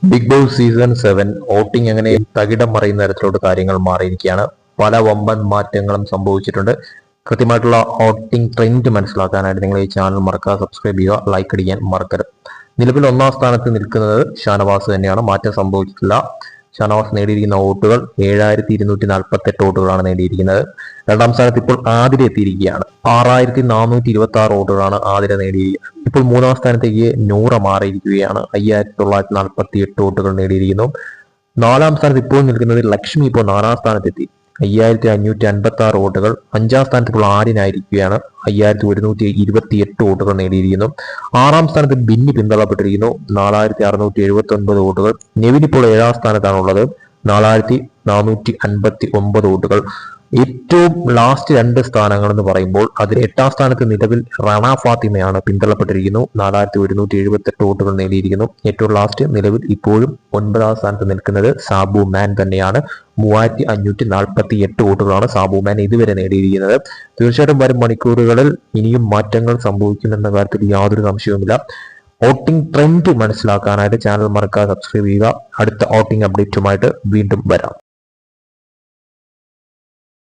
Big boss season 7 voting അങ്ങനെ തകിടം മറിയുന്ന തരത്തിലോട്ട് കാര്യങ്ങൾ മാറിയിരിക്കുകയാണ്. പല വമ്പൻ മാറ്റങ്ങളും സംഭവിച്ചിട്ടുണ്ട്. കൃത്യമായിട്ടുള്ള വോട്ടിംഗ് ട്രെൻഡ് മനസ്സിലാക്കാനായിട്ട് നിങ്ങൾ ഈ ചാനൽ മറക്കാതെ സബ്സ്ക്രൈബ് ചെയ്യുക, ലൈക്ക് അടിക്കാൻ മറക്കരുത്. നിലവിൽ ഒന്നാം സ്ഥാനത്ത് നിൽക്കുന്നത് ഷാനവാസ് തന്നെയാണ്. മാറ്റം സംഭവിച്ചിട്ടില്ല. ഷാനവാസ് നേടിയിരിക്കുന്ന വോട്ടുകൾ 7248 വോട്ടുകളാണ് നേടിയിരിക്കുന്നത്. രണ്ടാം സ്ഥാനത്ത് ഇപ്പോൾ ആതിര എത്തിയിരിക്കുകയാണ്. 6426 വോട്ടുകളാണ് ആതിര നേടിയിരിക്കുന്നത്. ഇപ്പോൾ മൂന്നാം സ്ഥാനത്തേക്ക് നൂറ മാറിയിരിക്കുകയാണ്. 5948 വോട്ടുകൾ നേടിയിരിക്കുന്നു. നാലാം സ്ഥാനത്ത് ഇപ്പോൾ നിൽക്കുന്നത് ലക്ഷ്മി ഇപ്പോൾ 4ാം സ്ഥാനത്തെത്തി 5556 വോട്ടുകൾ. 5ാം സ്ഥാനത്ത് ഇപ്പോൾ ആര്യനായിരിക്കുകയാണ്. 5128 വോട്ടുകൾ നേടിയിരിക്കുന്നു. 6ാം സ്ഥാനത്ത് ബിന്നി പിന്തള്ളപ്പെട്ടിരിക്കുന്നു. 4679 വോട്ടുകൾ. നെവിൻ ഇപ്പോൾ 7ാം സ്ഥാനത്താണുള്ളത്. 4459 വോട്ടുകൾ. ഏറ്റവും ലാസ്റ്റ് 2 സ്ഥാനങ്ങൾ എന്ന് പറയുമ്പോൾ അതിൽ 8ാം സ്ഥാനത്ത് നിലവിൽ റണ ഫാത്തിമയാണ്, പിന്തള്ളപ്പെട്ടിരിക്കുന്നു. 4178 വോട്ടുകൾ നേടിയിരിക്കുന്നു. ഏറ്റവും ലാസ്റ്റ് നിലവിൽ ഇപ്പോഴും 9ാം സ്ഥാനത്ത് നിൽക്കുന്നത് സാബു മാൻ തന്നെയാണ്. 3548 വോട്ടുകളാണ് സാബു മാൻ ഇതുവരെ നേടിയിരിക്കുന്നത്. തീർച്ചയായിട്ടും വരും മണിക്കൂറുകളിൽ ഇനിയും മാറ്റങ്ങൾ സംഭവിക്കുമെന്ന കാര്യത്തിൽ യാതൊരു സംശയവുമില്ല. വോട്ടിംഗ് ട്രെൻഡ് മനസ്സിലാക്കാനായിട്ട് ചാനൽ മറക്കാതെ സബ്സ്ക്രൈബ് ചെയ്യുക. അടുത്ത വോട്ടിംഗ് അപ്ഡേറ്റുമായിട്ട് വീണ്ടും വരാം.